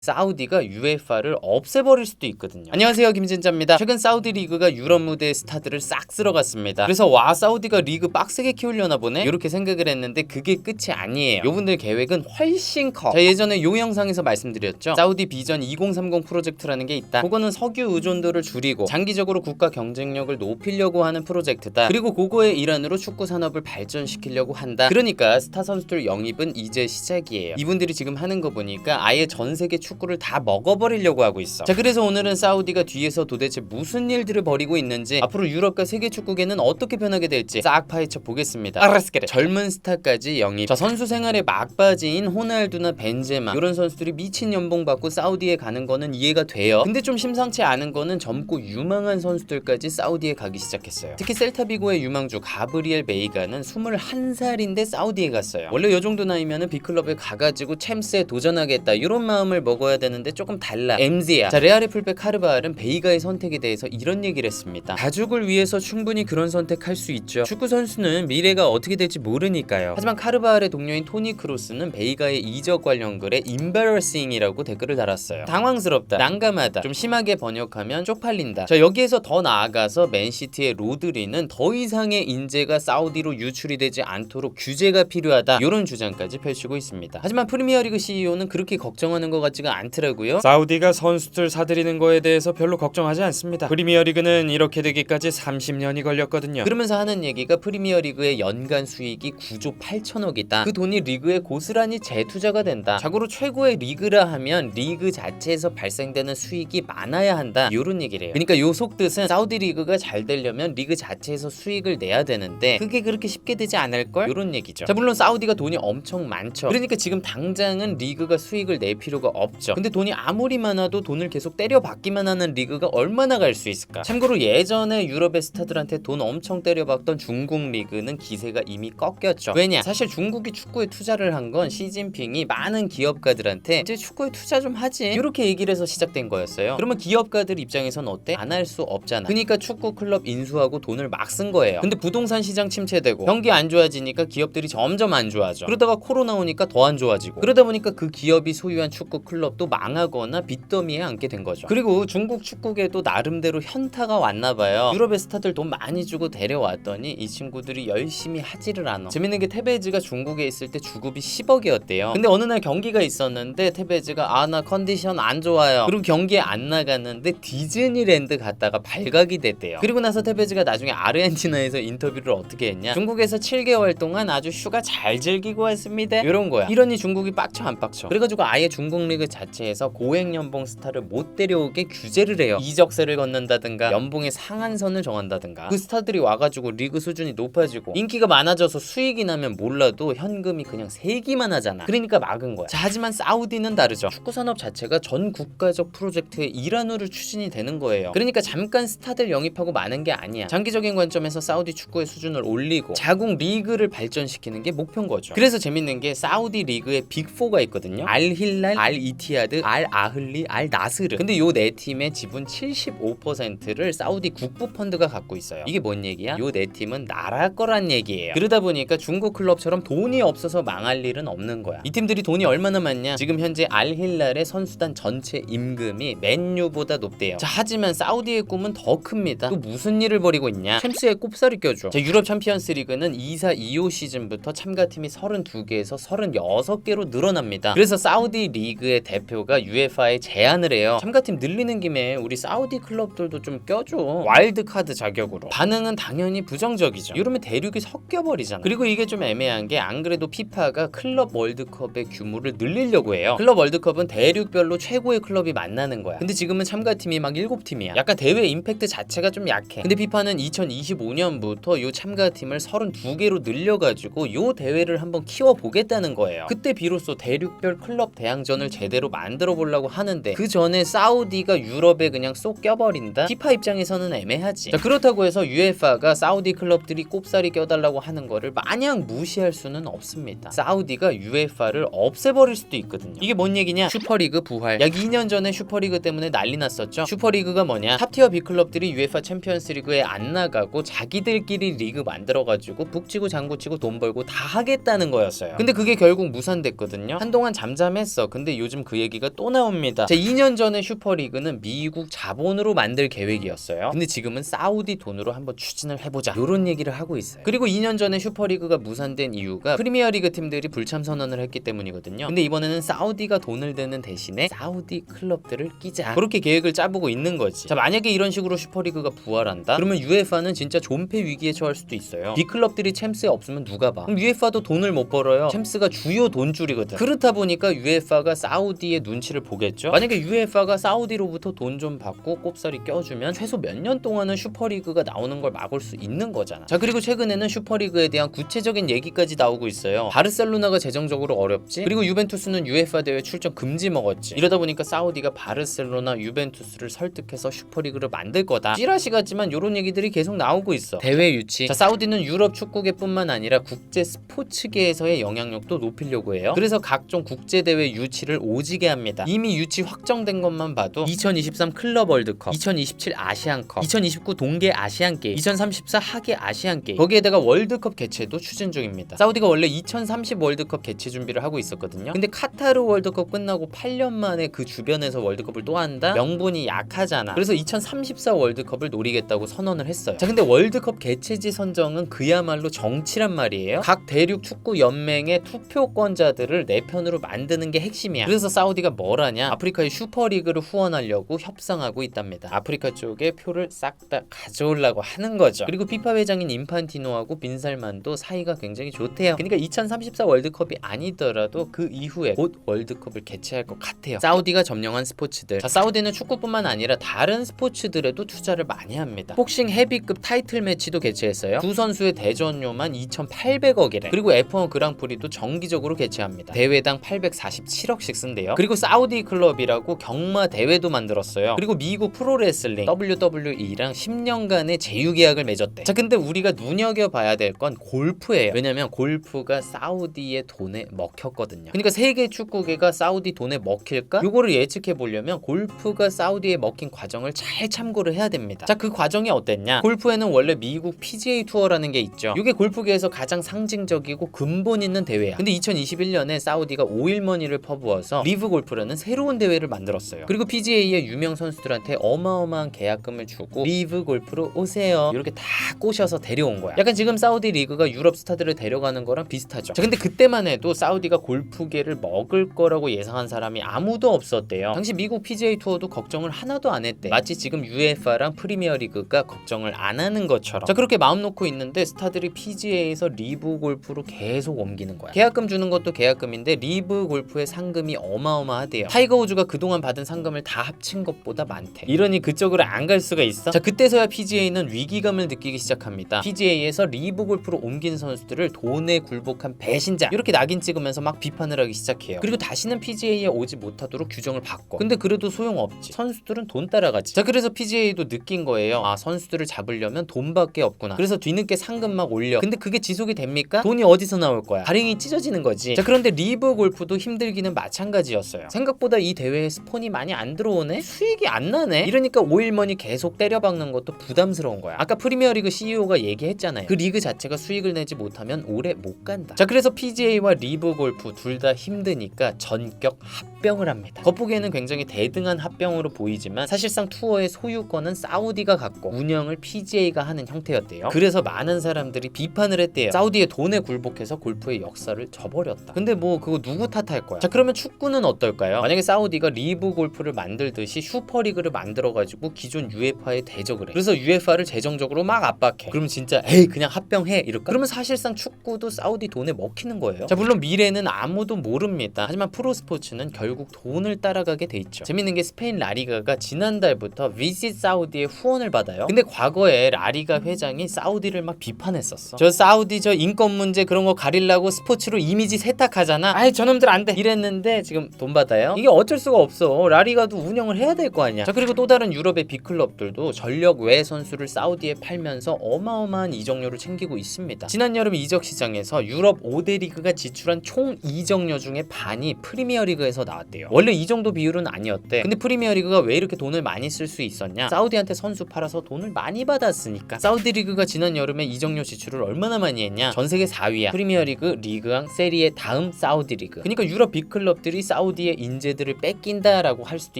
사우디가 UEFA를 없애버릴 수도 있거든요. 안녕하세요, 김진짜입니다. 최근 사우디 리그가 유럽 무대의 스타들을 싹 쓸어갔습니다. 그래서 와, 사우디가 리그 빡세게 키우려나 보네? 이렇게 생각을 했는데 그게 끝이 아니에요. 요분들 계획은 훨씬 커. 자, 예전에 요 영상에서 말씀드렸죠. 사우디 비전 2030 프로젝트라는 게 있다. 그거는 석유 의존도를 줄이고 장기적으로 국가 경쟁력을 높이려고 하는 프로젝트다. 그리고 그거의 일환으로 축구 산업을 발전시키려고 한다. 그러니까 스타 선수들 영입은 이제 시작이에요. 이분들이 지금 하는 거 보니까 아예 전 세계 축구를 다 먹어버리려고 하고 있어. 자, 그래서 오늘은 사우디가 뒤에서 도대체 무슨 일들을 벌이고 있는지, 앞으로 유럽과 세계 축구계는 어떻게 변하게 될지 싹 파헤쳐 보겠습니다. 알았스케레. 젊은 스타까지 영입. 자, 선수 생활의 막바지인 호날두나 벤제마, 이런 선수들이 미친 연봉 받고 사우디에 가는 거는 이해가 돼요. 근데 좀 심상치 않은 거는 젊고 유망한 선수들까지 사우디에 가기 시작했어요. 특히 셀타비고의 유망주 가브리엘 베이가는 21살인데 사우디에 갔어요. 원래 요 정도 나이면은 빅클럽에 가가지고 챔스에 도전하겠다, 이런 마음을 먹어야 되는데 조금 달라. MZ야. 자, 레알의 풀백 카르바알은 베이가의 선택에 대해서 이런 얘기를 했습니다. 가족을 위해서 충분히 그런 선택할 수 있죠. 축구 선수는 미래가 어떻게 될지 모르니까요. 하지만 카르바알의 동료인 토니 크로스는 베이가의 이적 관련 글에 embarrassing이라고 댓글을 달았어요. 당황스럽다, 난감하다, 좀 심하게 번역하면 쪽팔린다. 자, 여기에서 더 나아가서 맨시티의 로드리는 더 이상의 인재가 사우디로 유출이 되지 않도록 규제가 필요하다, 이런 주장까지 펼치고 있습니다. 하지만 프리미어리그 CEO는 그렇게 걱정하는 것 같지가 않더라고요. 사우디가 선수들 사들이는 거에 대해서 별로 걱정하지 않습니다. 프리미어리그는 이렇게 되기까지 30년이 걸렸거든요. 그러면서 하는 얘기가 프리미어리그의 연간 수익이 9조 8천억이다. 그 돈이 리그에 고스란히 재투자가 된다. 자고로 최고의 리그라 하면 리그 자체에서 발생되는 수익이 많아야 한다, 이런 얘기를 해요. 그러니까 요 속뜻은 사우디 리그가 잘 되려면 리그 자체에서 수익을 내야 되는데 그게 그렇게 쉽게 되지 않을걸? 이런 얘기죠. 자, 물론 사우디가 돈이 엄청 많죠. 그러니까 지금 당장은 리그가 수익을 낼 필요가 없죠. 근데 돈이 아무리 많아도 돈을 계속 때려받기만 하는 리그가 얼마나 갈 수 있을까? 참고로 예전에 유럽의 스타들한테 돈 엄청 때려박던 중국 리그는 기세가 이미 꺾였죠. 왜냐? 사실 중국이 축구에 투자를 한 건 시진핑이 많은 기업가들한테 이제 축구에 투자 좀 하지, 이렇게 얘기를 해서 시작된 거였어요. 그러면 기업가들 입장에선 어때? 안 할 수 없잖아. 그러니까 축구 클럽 인수하고 돈을 막 쓴 거예요. 근데 부동산 시장 침체되고 경기 안 좋아지니까 기업들이 점점 안 좋아져. 그러다가 코로나 오니까 더 안 좋아지고, 그러다 보니까 그 기업이 소유한 축구 클럽도 망하거나 빚더미에 앉게 된 거죠. 그리고 중국 축구계도 나름대로 현타가 왔나 봐요. 유럽의 스타들 돈 많이 주고 데려왔더니 이 친구들이 열심히 하지를 않아. 재밌는 게 테베즈가 중국에 있을 때 주급이 10억이었대요. 근데 어느 날 경기가 있었는데 테베즈가 나 컨디션 안 좋아요, 그리고 경기에 안 나갔는데 디즈니랜드 갔다가 발각이 됐대요. 그리고 나서 테베즈가 나중에 아르헨티나에서 인터뷰를 어떻게 했냐, 중국에서 7개월 동안 아주 휴가 잘 즐기고 왔습니다, 이런 거야. 이러니 중국이 빡쳐 안 빡쳐? 그래가지고 아예 중국 리그 자체에서 고액 연봉 스타를 못 데려오게 규제를 해요. 이적세를 걷는다든가 연봉의 상한선을 정한다든가. 그 스타들이 와가지고 리그 수준이 높아지고 인기가 많아져서 수익이 나면 몰라도 현금이 그냥 세기만 하잖아. 그러니까 막은 거야. 자, 하지만 사우디는 다르죠. 축구 산업 자체가 전 국가적 프로젝트의 일환으로 추진이 되는 거예요. 그러니까 잠깐 스타들 영입하고 마는 게 아니야. 장기적인 관점에서 사우디 축구의 수준을 올리고 자국 리그를 발전시키는 게 목표인 거죠. 그래서 재밌는 게 사우디 리그의 빅4가 있거든요. 알 힐랄, 알 이티하드, 알 아흘리, 알 나스르. 근데 요 네 팀의 지분 75%를 사우디 국부 펀드가 갖고 있어요. 이게 뭔 얘기야? 요 네 팀은 나라 거란 얘기예요. 그러다 보니까 중국 클럽처럼 돈이 없어서 망할 일은 없는 거야. 이 팀들이 돈이 얼마나 많냐? 지금 현재 알 힐랄의 선수단 전체 임금이 맨유보다 높대요. 자, 하지만 사우디의 꿈은 더 큽니다. 또 무슨 일을 벌이고 있냐? 챔스에 꼽사리 껴줘. 자, 유럽 챔피언스 리그는 24-25 시즌부터 참가팀이 32개에서 36개로 늘어납니다. 그래서 사우디 리그의 대표가 UEFA에 제안을 해요. 참가팀 늘리는 김에 우리 사우디 클럽들도 좀 껴줘, 와일드카드 자격으로. 반응은 당연히 부정적이죠. 이러면 대륙이 섞여버리잖아. 그리고 이게 좀 애매한 게, 안 그래도 피파가 클럽 월드컵의 규모를 늘리려고 해요. 클럽 월드컵은 대륙별로 최고의 클럽이 만나는 거야. 근데 지금은 참가팀이 막 7팀이야. 약간 대회 임팩트 자체가 좀 약해. 근데 피파는 2025년부터 요 참가팀을 32개로 늘려가지고 요 대회를 한번 키워보겠다는 거예요. 그때 비로소 대륙별 클럽 대항전을 제대로 만들어 보려고 하는데, 그 전에 사우디가 유럽에 그냥 쏙 껴버린다? 피파 입장에서는 애매하지. 자, 그렇다고 해서 UEFA가 사우디 클럽들이 꼽사리 껴달라고 하는 거를 마냥 무시할 수는 없습니다. 사우디가 UEFA를 없애버릴 수도 있거든요. 이게 뭔 얘기냐? 슈퍼리그 부활. 약 2년 전에 슈퍼리그 때문에 난리 났었죠. 슈퍼리그가 뭐냐? 탑티어 B클럽들이 UEFA 챔피언스 리그에 안 나가고 자기들끼리 리그 만들어가지고 북치고 장구치고 돈 벌고 다 하겠다는 거였어요. 근데 그게 결국 무산됐거든요. 한동안 잠잠했어. 근데 요즘 그 얘기가 또 나옵니다. 자, 2년 전에 슈퍼리그는 미국 자본으로 만들 계획이었어요. 근데 지금은 사우디 돈으로 한번 추진을 해보자, 요런 얘기를 하고 있어요. 그리고 2년 전에 슈퍼리그가 무산된 이유가 프리미어리그 팀들이 불참 선언을 했기 때문이거든요. 근데 이번에는 사우디가 돈을 드는 대신에 사우디 클럽들을 끼자, 그렇게 계획을 짜보고 있는 거지. 자, 만약에 이런 식으로 슈퍼리그가 부활한다? 그러면 UEFA는 진짜 존폐 위기에 처할 수도 있어요. 빅클럽들이 챔스에 없으면 누가 봐? 그럼 UEFA도 돈을 못 벌어요. 챔스가 주요 돈줄이거든. 그렇다 보니까 UEFA가 사우디의 눈치를 보겠죠. 만약에 UEFA가 사우디로부터 돈 좀 받고 꼽사리 껴주면 최소 몇 년 동안은 슈퍼리그가 나오는 걸 막을 수 있는 거잖아. 자, 그리고 최근에는 슈퍼리그에 대한 구체적인 얘기까지 나오고 있어요. 바르셀로나가 재정적으로 어렵지, 그리고 유벤투스는 UEFA 대회 출전 금지 먹었지. 이러다 보니까 사우디가 바르셀로나, 유벤투스를 설득해서 슈퍼리그를 만들 거다, 찌라시 같지만 요런 얘기들이 계속 나오고 있어. 대회 유치. 자, 사우디는 유럽 축구계뿐만 아니라 국제 스포츠계에서의 영향력도 높이려고 해요. 그래서 각종 국제대회 유치를 오지게 합니다. 이미 유치 확정된 것만 봐도 2023 클럽 월드컵, 2027 아시안컵, 2029 동계 아시안게임, 2034 하계 아시안게임, 거기에다가 월드컵 개최도 추진 중입니다. 사우디가 원래 2030 월드컵 개최 준비를 하고 있었거든요. 근데 카타르 월드컵 끝나고 8년 만에 그 주변에서 월드컵을 또 한다? 명분이 약하잖아. 그래서 2034 월드컵을 노리겠다고 선언을 했어요. 자, 근데 월드컵 개최지 선정은 그야말로 정치란 말이에요. 각 대륙 축구 연맹의 투표권자들을 내 편으로 만드는 게 핵심이야. 그래서 사우디가 뭘 하냐? 아프리카의 슈퍼리그를 후원하려고 협상하고 있답니다. 아프리카 쪽에 표를 싹 다 가져오려고 하는 거죠. 그리고 피파 회장인 인판티노하고 빈살만도 사이가 굉장히 좋대요. 그러니까 2034 월드컵이 아니더라도 그 이후에 곧 월드컵을 개최할 것 같아요. 사우디가 점령한 스포츠들. 자, 사우디는 축구뿐만 아니라 다른 스포츠들에도 투자를 많이 합니다. 복싱 헤비급 타이틀 매치도 개최했어요. 두 선수의 대전료만 2,800억이래. 그리고 F1 그랑프리도 정기적으로 개최합니다. 대회당 847억씩 쓴대요. 그리고 사우디 클럽이라고 경마 대회도 만들었어요. 그리고 미국 프로레슬링 WWE랑 10년간의 제휴 계약을 맺었대. 자, 근데 우리가 눈여겨봐야 될 건 골프예요. 왜냐면 골프가 사우디의 돈에 먹혔거든요. 그러니까 세계 축구계가 사우디 돈에 먹힐까? 요거를 예측해 보려면 골프가 사우디에 먹힌 과정을 잘 참고를 해야 됩니다. 자, 그 과정이 어땠냐? 골프에는 원래 미국 PGA 투어라는 게 있죠. 이게 골프계에서 가장 상징적이고 근본 있는 대회야. 근데 2021년에 사우디가 오일머니를 퍼부어서 리브 골프라는 새로운 대회를 만들었어요. 그리고 PGA의 유명 선수들한테 어마어마한 계약금을 주고 리브 골프로 오세요, 이렇게 다 꼬셔서 데려온 거야. 약간 지금 사우디 리그가 유럽 스타들을 데려가는 거랑 비슷하죠. 자, 근데 그때만 해도 사우디가 골프계를 먹을 거라고 예상한 사람이 아무도 없었대요. 당시 미국 PGA 투어도 걱정을 하나도 안 했대. 마치 지금 UEFA랑 프리미어리그가 걱정을 안 하는 것처럼. 자, 그렇게 마음 놓고 있는데 스타들이 PGA에서 리브 골프로 계속 옮기는 거야. 계약금 주는 것도 계약금인데 리브 골프의 상금이 어마어마하대요. 타이거 우즈가 그동안 받은 상금을 다 합친 것보다 많대. 이러니 그쪽으로 안 갈 수가 있어? 자, 그때서야 PGA는 위기감을 느끼기 시작합니다. PGA에서 리브 골프로 옮긴 선수들을 돈에 굴복한 배신자, 이렇게 낙인 찍으면서 막 비판을 하기 시작해요. 그리고 다시는 PGA에 오지 못하도록 규정을 바꿔. 근데 그래도 소용없지. 선수들은 돈 따라가지. 자, 그래서 PGA도 느낀 거예요. 아, 선수들을 잡으려면 돈밖에 없구나. 그래서 뒤늦게 상금 막 올려. 근데 그게 지속이 됩니까? 돈이 어디서 나올 거야? 발행이 찢어지는 거지. 자, 그런데 리브 골프도 힘들기는 마찬가지였어요. 생각보다 이 대회에 스폰이 많이 안 들어오네? 수익이 안 나네? 이러니까 오일머니 계속 때려박는 것도 부담스러운 거야. 아까 프리미어리그 CEO가 얘기했잖아요. 그 리그 자체가 수익을 내지 못하면 오래 못 간다. 자, 그래서 PGA와 리브 골프 둘 다 힘드니까 전격 합병을 합니다. 겉보기에는 굉장히 대등한 합병으로 보이지만 사실상 투어의 소유권은 사우디가 갖고 운영을 PGA가 하는 형태였대요. 그래서 많은 사람들이 비판을 했대요. 사우디의 돈에 굴복해서 골프의 역사를 저버렸다. 근데 뭐 그거 누구 탓할 거야? 자, 그러면 축구는 어떨까요? 만약에 사우디가 리브 골프를 만들듯이 슈퍼리그를 만들어가지고 기존 UEFA에 대적을 해. 그래서 UEFA를 재정적으로 막 압박해. 그러면 진짜 에이 그냥 합병해 이럴까? 그러면 사실상 축구도 사우디 돈에 먹히는 거예요. 자, 물론 미래는 아무도 모릅니다. 하지만 프로스포츠는 결국 돈을 따라가게 돼 있죠. 재밌는 게 스페인 라리가가 지난달부터 비sit 사우디의 후원을 받아요. 근데 과거에 라리가 회장이 사우디를 막 비판했었어. 저 사우디 저 인권 문제 그런 거 가리려고 스포츠로 이미지 세탁하잖아. 아이 저놈들 안 돼. 이랬는데 지금 돈 받아요? 이게 어쩔 수가 없어. 라리가도 운영을 해야 될 거 아니야. 자, 그리고 또 다른 유럽의 빅클럽들도 전력 외 선수를 사우디에 팔면서 어마어마한 이적료를 챙기고 있습니다. 지난 여름 이적 시장에서 유럽 5대 리그가 지출한 총 이적료 중에 반이 프리미어리그에서 나왔대요. 원래 이 정도 비율은 아니었대. 근데 프리미어리그가 왜 이렇게 돈을 많이 쓸 수 있었냐? 사우디한테 선수 팔아서 돈을 많이 받았으니까. 사우디 리그가 지난 여름에 이적료 지출을 얼마나 많이 했냐? 전 세계 4위야. 프리미어리그, 리그왕, 세리에 다음 사우디 리그. 그러니까 유럽 빅클럽들이 사우디 사우디의 인재들을 뺏긴다라고 할 수도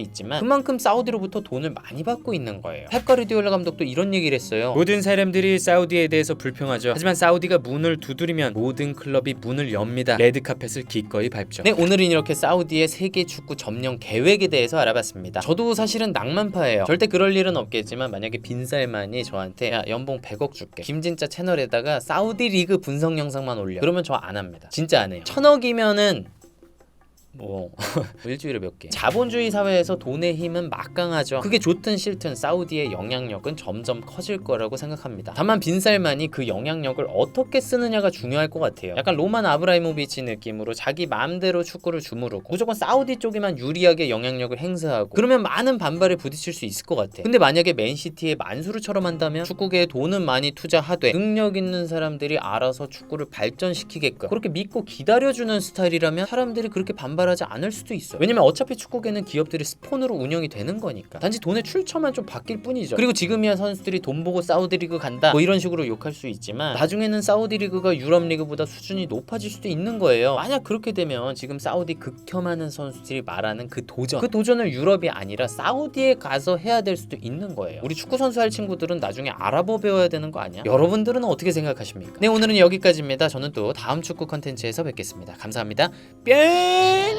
있지만 그만큼 사우디로부터 돈을 많이 받고 있는 거예요. 펩 가르디올라 감독도 이런 얘기를 했어요. 모든 사람들이 사우디에 대해서 불평하죠. 하지만 사우디가 문을 두드리면 모든 클럽이 문을 엽니다. 레드카펫을 기꺼이 밟죠. 네, 오늘은 이렇게 사우디의 세계 축구 점령 계획에 대해서 알아봤습니다. 저도 사실은 낭만파예요. 절대 그럴 일은 없겠지만 만약에 빈살만이 저한테 야 연봉 100억 줄게, 김진짜 채널에다가 사우디 리그 분석 영상만 올려, 그러면 저 안 합니다. 진짜 안 해요. 1000억이면은 뭐 일주일에 몇 개. 자본주의 사회에서 돈의 힘은 막강하죠. 그게 좋든 싫든 사우디의 영향력은 점점 커질 거라고 생각합니다. 다만 빈살만이 그 영향력을 어떻게 쓰느냐가 중요할 것 같아요. 약간 로만 아브라이모비치 느낌으로 자기 마음대로 축구를 주무르고 무조건 사우디 쪽에만 유리하게 영향력을 행사하고 그러면 많은 반발에 부딪힐 수 있을 것 같아. 근데 만약에 맨시티의 만수르처럼 한다면 축구계에 돈은 많이 투자하되 능력 있는 사람들이 알아서 축구를 발전시키게끔 그렇게 믿고 기다려주는 스타일이라면 사람들이 그렇게 반발하지 않을 수도 있어요. 왜냐면 어차피 축구계는 기업들이 스폰으로 운영이 되는 거니까. 단지 돈의 출처만 좀 바뀔 뿐이죠. 그리고 지금이야 선수들이 돈 보고 사우디 리그 간다 뭐 이런 식으로 욕할 수 있지만 나중에는 사우디 리그가 유럽 리그보다 수준이 높아질 수도 있는 거예요. 만약 그렇게 되면 지금 사우디 극혐하는 선수들이 말하는 그 도전을 유럽이 아니라 사우디에 가서 해야 될 수도 있는 거예요. 우리 축구 선수 할 친구들은 나중에 아랍어 배워야 되는 거 아니야? 여러분들은 어떻게 생각하십니까? 네, 오늘은 여기까지입니다. 저는 또 다음 축구 컨텐츠에서 뵙겠습니다. 감사합니다. 뿅!